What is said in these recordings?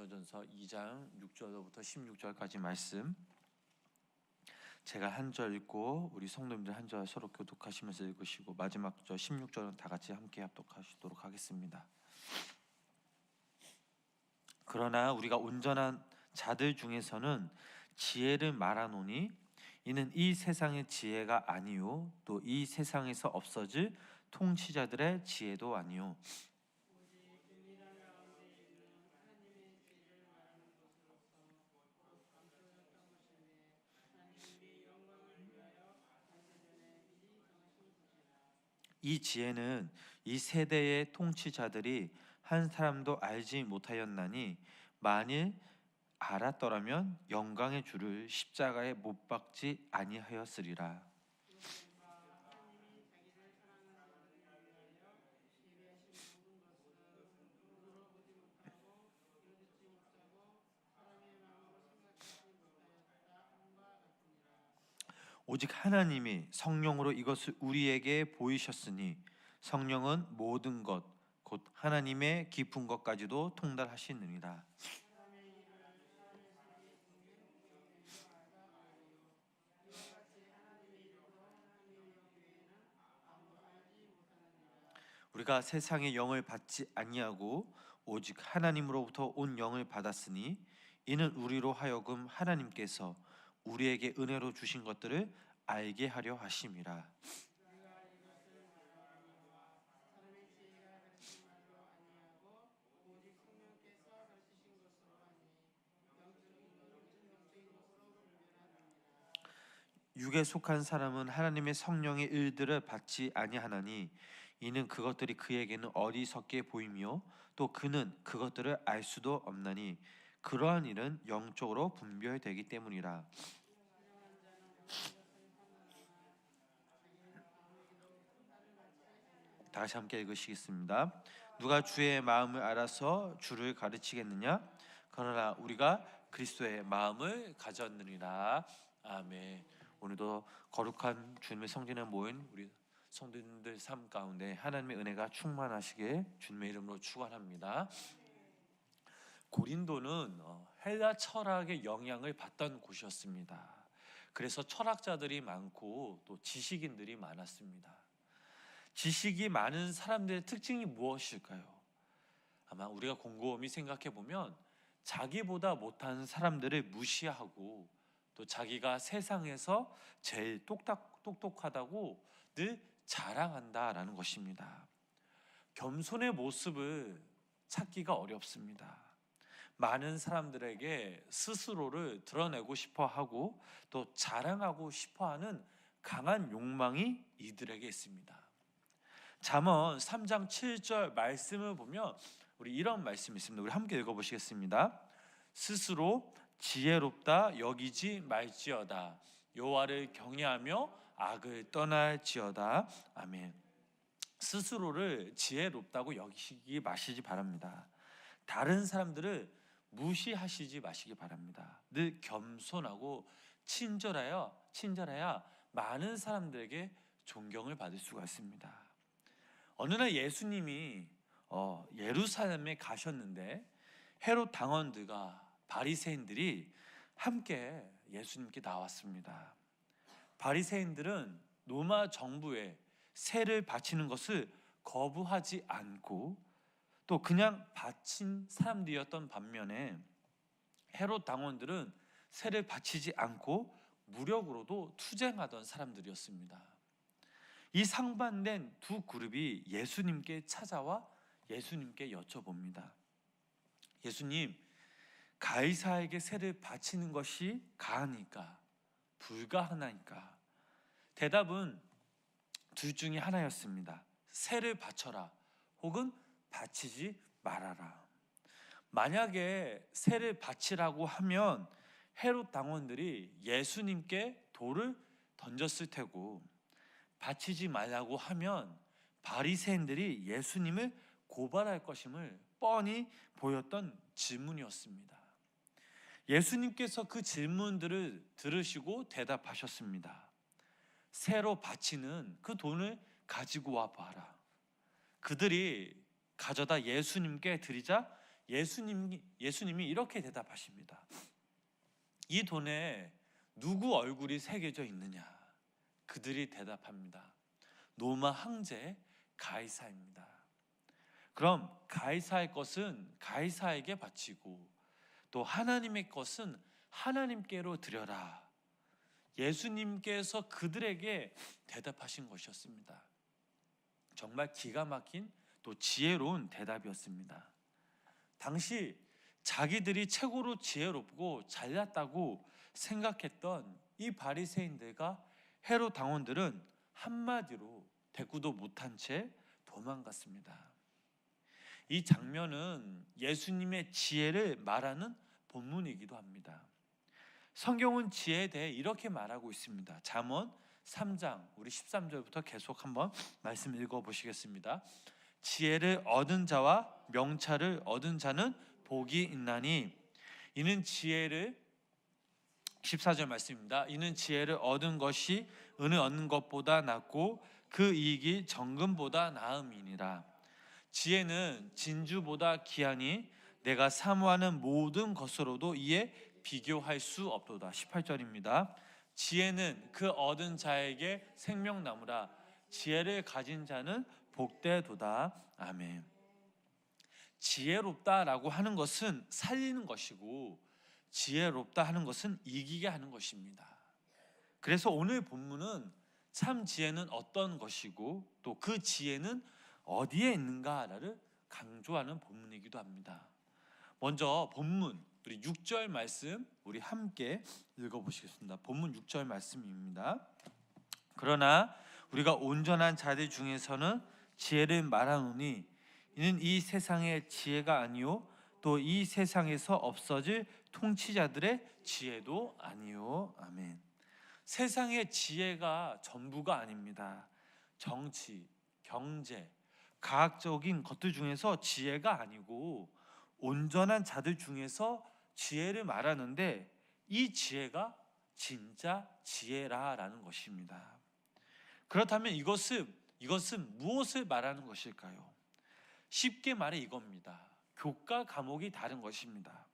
고린도전서 2장 6절부터 16절까지 말씀, 제가 한 절 읽고 우리 성도님들 한 절 서로 교독하시면서 읽으시고 마지막 절 16절은 다 같이 함께 합독하시도록 하겠습니다. 그러나 우리가 온전한 자들 중에서는 지혜를 말하노니 이는 이 세상의 지혜가 아니요 또 이 세상에서 없어질 통치자들의 지혜도 아니요 이 지혜는 이 세대의 통치자들이 한 사람도 알지 못하였나니 만일 알았더라면 영광의 주를 십자가에 못 박지 아니하였으리라. 오직 하나님이 성령으로 이것을 우리에게 보이셨으니 성령은 모든 것 곧 하나님의 깊은 것까지도 통달하시느니라. 우리가 세상의 영을 받지 아니하고 오직 하나님으로부터 온 영을 받았으니 이는 우리로 하여금 하나님께서 우리에게 은혜로 주신 것들을 알게 하려 하심이라. 육에 속한 사람은 하나님의 성령의 일들을 받지 아니하나니 이는 그것들이 그에게는 어리석게 보이며 또 그는 그것들을 알 수도 없나니 그러한 일은 영적으로 분별되기 때문이라. 다시 함께 읽으시겠습니다. 누가 주의 마음을 알아서 주를 가르치겠느냐? 그러나 우리가 그리스도의 마음을 가졌느니라. 아멘. 오늘도 거룩한 주님의 성전에 모인 우리 성도님들 삶 가운데 하나님의 은혜가 충만하시길 주님의 이름으로 축원합니다. 고린도는 헬라 철학의 영향을 받던 곳이었습니다. 그래서 철학자들이 많고 또 지식인들이 많았습니다. 지식이 많은 사람들의 특징이 무엇일까요? 아마 우리가 곰곰이 생각해 보면 자기보다 못한 사람들을 무시하고 또 자기가 세상에서 제일 똑똑하다고 늘 자랑한다라는 것입니다. 겸손의 모습을 찾기가 어렵습니다. 많은 사람들에게 스스로를 드러내고 싶어하고 또 자랑하고 싶어하는 강한 욕망이 이들에게 있습니다. 잠언 3장 7절 말씀을 보면 우리 이런 말씀이 있습니다. 우리 함께 읽어보시겠습니다. 스스로 지혜롭다 여기지 말지어다. 여호와를 경외하며 악을 떠날지어다. 아멘. 스스로를 지혜롭다고 여기시기 마시지 바랍니다. 다른 사람들을 무시하시지 마시기 바랍니다. 늘 겸손하고 친절해야 많은 사람들에게 존경을 받을 수가 있습니다. 어느 날 예수님이 예루살렘에 가셨는데 헤롯 당원들과 바리새인들이 함께 예수님께 나왔습니다. 바리새인들은 로마 정부에 세를 바치는 것을 거부하지 않고 또 그냥 바친 사람들이었던 반면에 헤롯 당원들은 세를 바치지 않고 무력으로도 투쟁하던 사람들이었습니다. 이 상반된 두 그룹이 예수님께 찾아와 예수님께 여쭤봅니다. 예수님, 가이사에게 세를 바치는 것이 가하니까 불가하나이까? 대답은 둘 중에 하나였습니다. 세를 바쳐라 혹은 바치지 말아라. 만약에 세를 바치라고 하면 헤롯 당원들이 예수님께 돌을 던졌을 테고 바치지 말라고 하면 바리새인들이 예수님을 고발할 것임을 뻔히 보였던 질문이었습니다. 예수님께서 그 질문들을 들으시고 대답하셨습니다. 새로 바치는 그 돈을 가지고 와 봐라. 그들이 가져다 예수님께 드리자 예수님이 이렇게 대답하십니다. 이 돈에 누구 얼굴이 새겨져 있느냐? 그들이 대답합니다. 로마 황제 가이사입니다. 그럼 가이사의 것은 가이사에게 바치고 또 하나님의 것은 하나님께로 드려라. 예수님께서 그들에게 대답하신 것이었습니다. 정말 기가 막힌 또 지혜로운 대답이었습니다. 당시 자기들이 최고로 지혜롭고 잘났다고 생각했던 이 바리새인들과 헤롯 당원들은 한마디로 대꾸도 못한 채 도망갔습니다. 이 장면은 예수님의 지혜를 말하는 본문이기도 합니다. 성경은 지혜에 대해 이렇게 말하고 있습니다. 잠언 3장 우리 13절부터 계속 한번 말씀 읽어보시겠습니다. 지혜를 얻은 자와 명찰을 얻은 자는 복이 있나니 이는 지혜를 14절 말씀입니다. 이는 지혜를 얻은 것이 은을 얻는 것보다 낫고 그 이익이 정금보다 나음이니라. 지혜는 진주보다 귀하니 내가 사모하는 모든 것으로도 이에 비교할 수 없도다. 18절입니다. 지혜는 그 얻은 자에게 생명나무라. 지혜를 가진 자는 복되도다. 아멘. 지혜롭다라고 하는 것은 살리는 것이고 지혜롭다 하는 것은 이기게 하는 것입니다. 그래서 오늘 본문은 참 지혜는 어떤 것이고 또 그 지혜는 어디에 있는가를 강조하는 본문이기도 합니다. 먼저 본문 우리 6절 말씀 우리 함께 읽어보시겠습니다. 본문 6절 말씀입니다. 그러나 우리가 온전한 자들 중에서는 지혜를 말하노니 이는 이 세상의 지혜가 아니요 또 이 세상에서 없어질 통치자들의 지혜도 아니요. 아멘. 세상의 지혜가 전부가 아닙니다. 정치, 경제, 과학적인 것들 중에서 지혜가 아니고 온전한 자들 중에서 지혜를 말하는데 이 지혜가 진짜 지혜라라는 것입니다. 그렇다면 이것은 무엇을 말하는 것일까요? 쉽게 말해 이겁니다. 교과 과목이 다른 것입니다.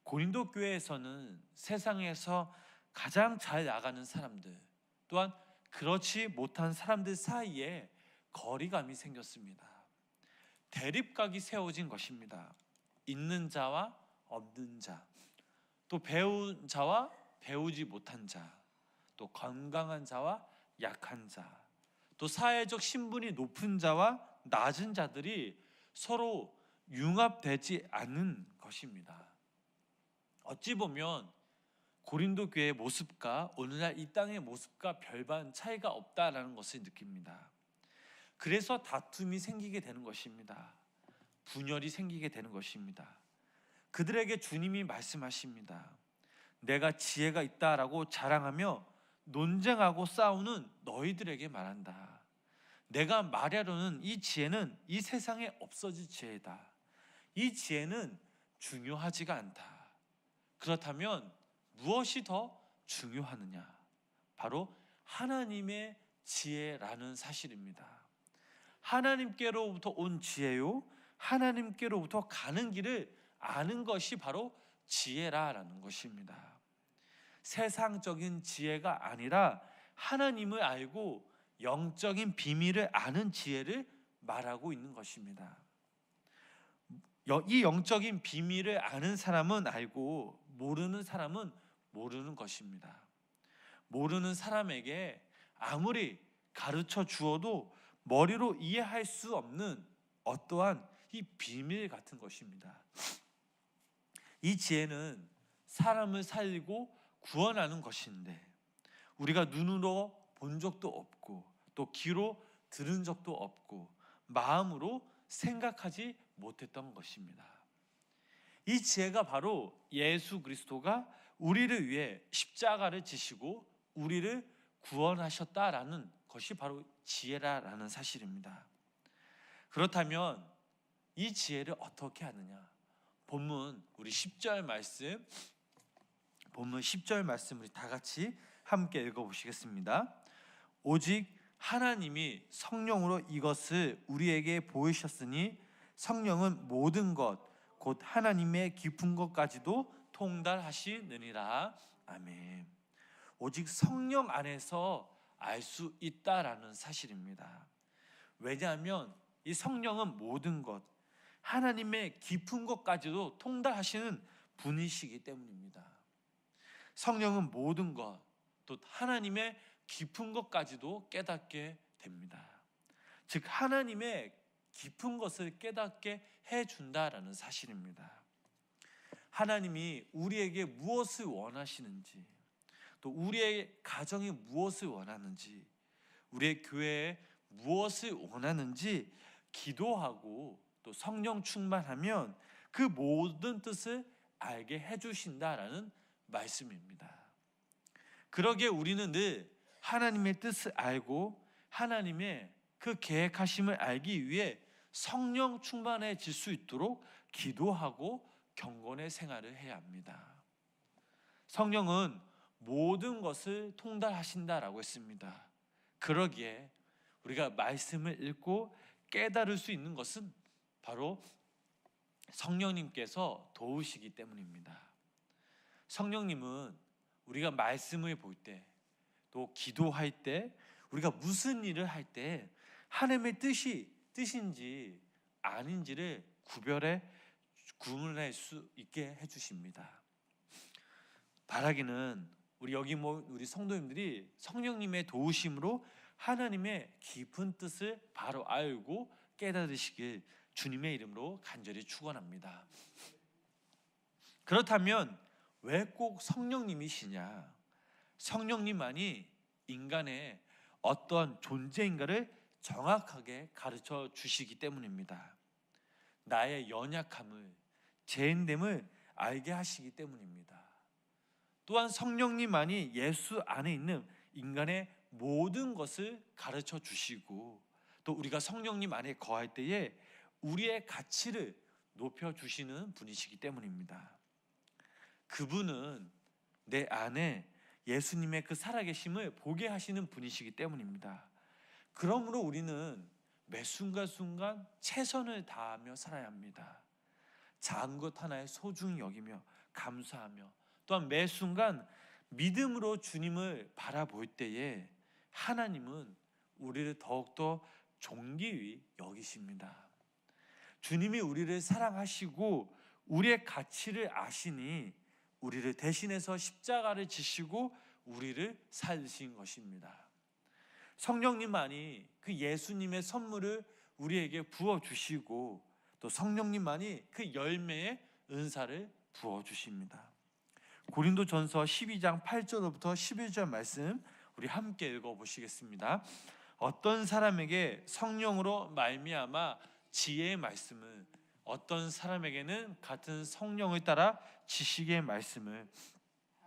고린도 교회에서는 세상에서 가장 잘 나가는 사람들 또한 그렇지 못한 사람들 사이에 거리감이 생겼습니다. 대립각이 세워진 것입니다. 있는 자와 없는 자, 또 배운 자와 배우지 못한 자, 또 건강한 자와 약한 자, 또 사회적 신분이 높은 자와 낮은 자들이 서로 융합되지 않는 것입니다. 어찌 보면 고린도 교회의 모습과 오늘날 이 땅의 모습과 별반 차이가 없다라는 것을 느낍니다. 그래서 다툼이 생기게 되는 것입니다. 분열이 생기게 되는 것입니다. 그들에게 주님이 말씀하십니다. 내가 지혜가 있다라고 자랑하며 논쟁하고 싸우는 너희들에게 말한다. 내가 말하려는 이 지혜는 이 세상에 없어질 지혜다. 이 지혜는 중요하지가 않다. 그렇다면 무엇이 더 중요하느냐? 바로 하나님의 지혜라는 사실입니다. 하나님께로부터 온 지혜요, 하나님께로부터 가는 길을 아는 것이 바로 지혜라는 것입니다. 세상적인 지혜가 아니라 하나님을 알고 영적인 비밀을 아는 지혜를 말하고 있는 것입니다. 이 영적인 비밀을 아는 사람은 알고 모르는 사람은 모르는 것입니다. 모르는 사람에게 아무리 가르쳐 주어도 머리로 이해할 수 없는 어떠한 이 비밀 같은 것입니다. 이 지혜는 사람을 살리고 구원하는 것인데 우리가 눈으로 본 적도 없고 또 귀로 들은 적도 없고 마음으로 생각하지 못했던 것입니다. 이 지혜가 바로 예수 그리스도가 우리를 위해 십자가를 지시고 우리를 구원하셨다라는 것이 바로 지혜라는 사실입니다. 그렇다면 이 지혜를 어떻게 하느냐? 본문 우리 10절 말씀, 본문 10절 말씀 우리 다 같이 함께 읽어보시겠습니다. 오직 하나님이 성령으로 이것을 우리에게 보이셨으니 성령은 모든 것 곧 하나님의 깊은 것까지도 통달하시느니라. 아멘. 오직 성령 안에서 알 수 있다라는 사실입니다. 왜냐하면 이 성령은 모든 것, 하나님의 깊은 것까지도 통달하시는 분이시기 때문입니다. 성령은 모든 것, 또 하나님의 깊은 것까지도 깨닫게 됩니다. 즉 하나님의 깊은 것을 깨닫게 해준다라는 사실입니다. 하나님이 우리에게 무엇을 원하시는지, 또 우리의 가정이 무엇을 원하는지, 우리의 교회에 무엇을 원하는지 기도하고 또 성령 충만하면 그 모든 뜻을 알게 해주신다라는 말씀입니다. 그러기에 우리는 늘 하나님의 뜻을 알고 하나님의 그 계획하심을 알기 위해 성령 충만해질 수 있도록 기도하고 경건의 생활을 해야 합니다. 성령은 모든 것을 통달하신다라고 했습니다. 그러기에 우리가 말씀을 읽고 깨달을 수 있는 것은 바로 성령님께서 도우시기 때문입니다. 성령님은 우리가 말씀을 볼 때, 또 기도할 때, 우리가 무슨 일을 할 때 하나님의 뜻인지 아닌지를 구분할 수 있게 해주십니다. 바라기는 우리 성도님들이 성령님의 도우심으로 하나님의 깊은 뜻을 바로 알고 깨달으시길 주님의 이름으로 간절히 축원합니다. 그렇다면 왜 꼭 성령님이시냐? 성령님만이 인간의 어떤 존재인가를 정확하게 가르쳐 주시기 때문입니다. 나의 연약함을, 죄인됨을 알게 하시기 때문입니다. 또한 성령님만이 예수 안에 있는 인간의 모든 것을 가르쳐 주시고, 또 우리가 성령님 안에 거할 때에 우리의 가치를 높여 주시는 분이시기 때문입니다. 그분은 내 안에 예수님의 그 살아계심을 보게 하시는 분이시기 때문입니다. 그러므로 우리는 매 순간순간 최선을 다하며 살아야 합니다. 작은 것 하나에 소중히 여기며 감사하며, 또한 매 순간 믿음으로 주님을 바라볼 때에 하나님은 우리를 더욱더 존귀히 여기십니다. 주님이 우리를 사랑하시고 우리의 가치를 아시니 우리를 대신해서 십자가를 지시고 우리를 살리신 것입니다. 성령님만이 그 예수님의 선물을 우리에게 부어주시고, 또 성령님만이 그 열매의 은사를 부어주십니다. 고린도전서 12장 8절부터 11절 말씀 우리 함께 읽어보시겠습니다. 어떤 사람에게 성령으로 말미암아 지혜의 말씀을, 어떤 사람에게는 같은 성령을 따라 지식의 말씀을,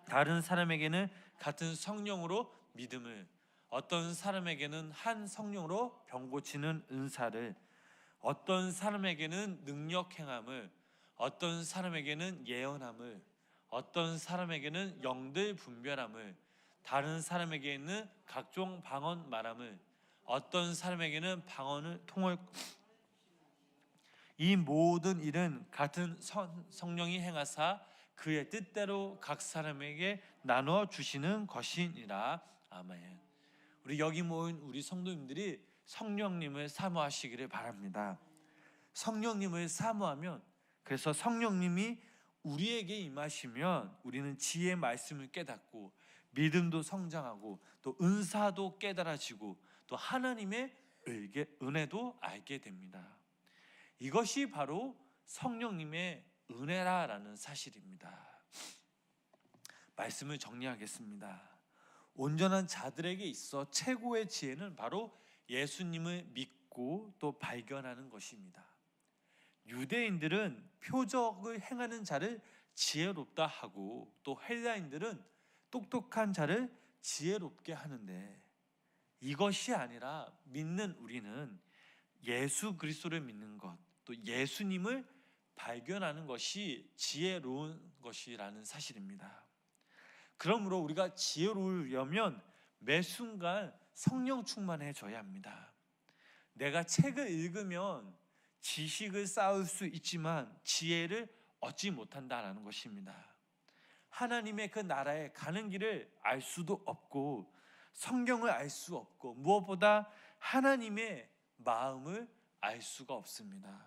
다른 사람에게는 같은 성령으로 믿음을, 어떤 사람에게는 한 성령으로 병 고치는 은사를, 어떤 사람에게는 능력 행함을, 어떤 사람에게는 예언함을, 어떤 사람에게는 영들 분별함을, 다른 사람에게는 각종 방언 말함을, 어떤 사람에게는 방언을 통할, 이 모든 일은 같은 성령이 행하사 그의 뜻대로 각 사람에게 나눠 주시는 것이니라. 아멘. 우리 여기 모인 우리 성도님들이 성령님을 사모하시기를 바랍니다. 성령님을 사모하면, 그래서 성령님이 우리에게 임하시면 우리는 지혜의 말씀을 깨닫고 믿음도 성장하고 또 은사도 깨달아지고 또 하나님의 은혜도 알게 됩니다. 이것이 바로 성령님의 은혜라는 사실입니다. 말씀을 정리하겠습니다. 온전한 자들에게 있어 최고의 지혜는 바로 예수님을 믿고 또 발견하는 것입니다. 유대인들은 표적을 행하는 자를 지혜롭다 하고, 또 헬라인들은 똑똑한 자를 지혜롭게 하는데, 이것이 아니라 믿는 우리는 예수 그리스도를 믿는 것, 또 예수님을 발견하는 것이 지혜로운 것이라는 사실입니다. 그러므로 우리가 지혜로우려면 매 순간 성령 충만해져야 합니다. 내가 책을 읽으면 지식을 쌓을 수 있지만 지혜를 얻지 못한다라는 것입니다. 하나님의 그 나라에 가는 길을 알 수도 없고 성경을 알 수 없고 무엇보다 하나님의 마음을 알 수가 없습니다.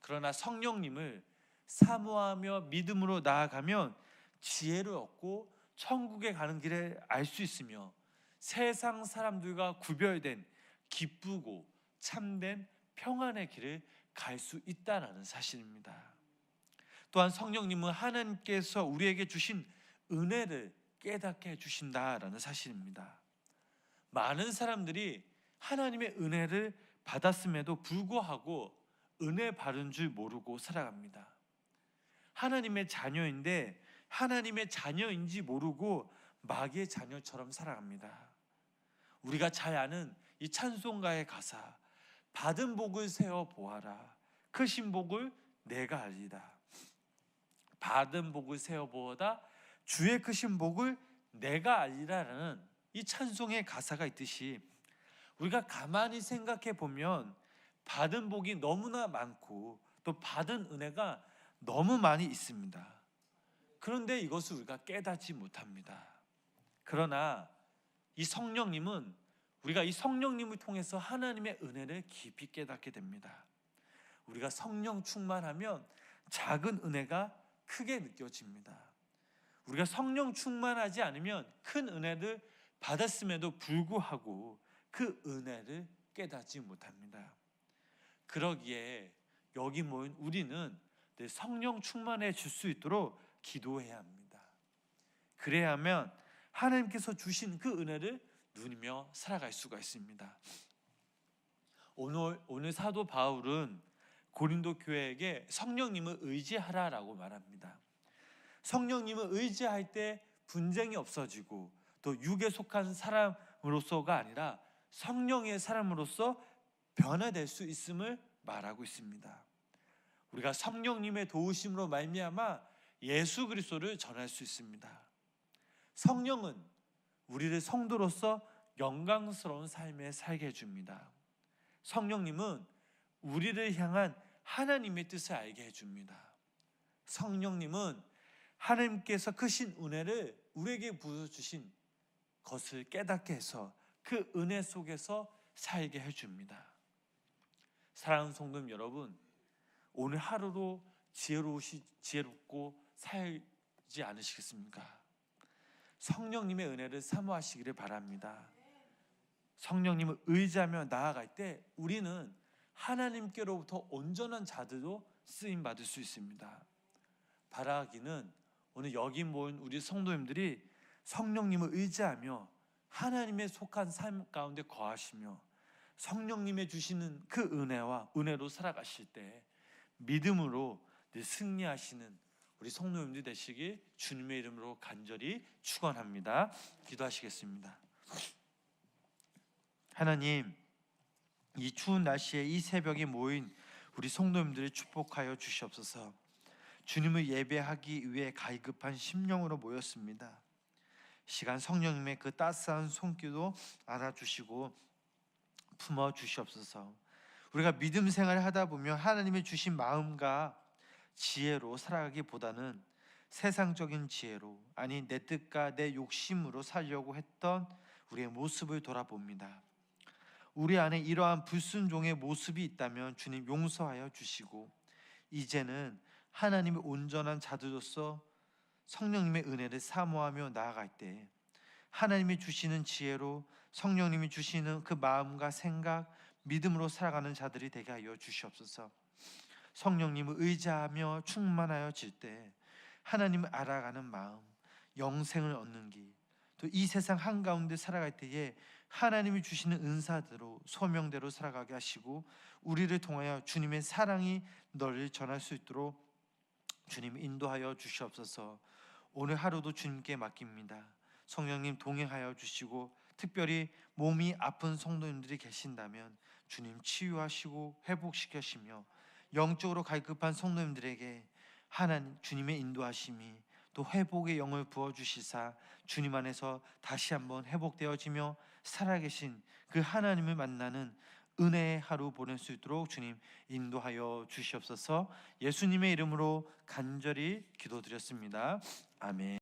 그러나 성령님을 사모하며 믿음으로 나아가면 지혜를 얻고 천국에 가는 길을 알 수 있으며 세상 사람들과 구별된 기쁘고 참된 평안의 길을 갈 수 있다는 사실입니다. 또한 성령님은 하나님께서 우리에게 주신 은혜를 깨닫게 해주신다라는 사실입니다. 많은 사람들이 하나님의 은혜를 받았음에도 불구하고 은혜 받은 줄 모르고 살아갑니다. 하나님의 자녀인데 하나님의 자녀인지 모르고 마귀의 자녀처럼 살아갑니다. 우리가 잘 아는 이 찬송가의 가사, 받은 복을 세어 보아라, 크신 복을 내가 알리다. 받은 복을 세어 보아다, 주의 크신 복을 내가 알리라라는 이 찬송의 가사가 있듯이 우리가 가만히 생각해 보면 받은 복이 너무나 많고 또 받은 은혜가 너무 많이 있습니다. 그런데 이것을 우리가 깨닫지 못합니다. 그러나 이 성령님은 우리가 이 성령님을 통해서 하나님의 은혜를 깊이 깨닫게 됩니다. 우리가 성령 충만하면 작은 은혜가 크게 느껴집니다. 우리가 성령 충만하지 않으면 큰 은혜를 받았음에도 불구하고 그 은혜를 깨닫지 못합니다. 그러기에 여기 모인 우리는 늘 성령 충만해질 수 있도록 기도해야 합니다. 그래야 하면 하나님께서 주신 그 은혜를 누리며 살아갈 수가 있습니다. 오늘 사도 바울은 고린도 교회에게 성령님을 의지하라라고 말합니다. 성령님을 의지할 때 분쟁이 없어지고 또 육에 속한 사람으로서가 아니라 성령의 사람으로서 변화될 수 있음을 말하고 있습니다. 우리가 성령님의 도우심으로 말미암아 예수 그리스도를 전할 수 있습니다. 성령은 우리를 성도로서 영광스러운 삶에 살게 해줍니다. 성령님은 우리를 향한 하나님의 뜻을 알게 해줍니다. 성령님은 하나님께서 크신 은혜를 우리에게 부어주신 것을 깨닫게 해서 그 은혜 속에서 살게 해줍니다. 사랑하는 성도님 여러분, 오늘 하루도 지혜롭고 살지 않으시겠습니까? 성령님의 은혜를 사모하시기를 바랍니다. 성령님을 의지하며 나아갈 때 우리는 하나님께로부터 온전한 자들로 쓰임받을 수 있습니다. 바라기는 오늘 여기 모인 우리 성도님들이 성령님을 의지하며 하나님의 속한 삶 가운데 거하시며 성령님의 주시는 그 은혜로 살아가실 때 믿음으로 늘 승리하시는 우리 성도님들 되시길 주님의 이름으로 간절히 축원합니다. 기도하시겠습니다. 하나님, 이 추운 날씨에 이 새벽에 모인 우리 성도님들을 축복하여 주시옵소서. 주님을 예배하기 위해 갈급한 심령으로 모였습니다. 시간 성령님의 그 따스한 손길도 안아주시고 품어 주시옵소서. 우리가 믿음 생활을 하다 보면 하나님의 주신 마음과 지혜로 살아가기보다는 세상적인 지혜로, 아니 내 뜻과 내 욕심으로 살려고 했던 우리의 모습을 돌아봅니다. 우리 안에 이러한 불순종의 모습이 있다면 주님 용서하여 주시고 이제는 하나님의 온전한 자들로서 성령님의 은혜를 사모하며 나아갈 때 하나님이 주시는 지혜로 성령님이 주시는 그 마음과 생각, 믿음으로 살아가는 자들이 되게 하여 주시옵소서. 성령님을 의지하며 충만하여질 때 하나님을 알아가는 마음, 영생을 얻는 길, 또 이 세상 한가운데 살아갈 때에 하나님이 주시는 은사대로 소명대로 살아가게 하시고 우리를 통하여 주님의 사랑이 널리 전할 수 있도록 주님 인도하여 주시옵소서. 오늘 하루도 주님께 맡깁니다. 성령님 동행하여 주시고 특별히 몸이 아픈 성도님들이 계신다면 주님 치유하시고 회복시키시며 영적으로 갈급한 성도님들에게 하나님 주님의 인도하심이 또 회복의 영을 부어주시사 주님 안에서 다시 한번 회복되어지며 살아계신 그 하나님을 만나는 은혜의 하루 보낼 수 있도록 주님 인도하여 주시옵소서. 예수님의 이름으로 간절히 기도드렸습니다. 아멘.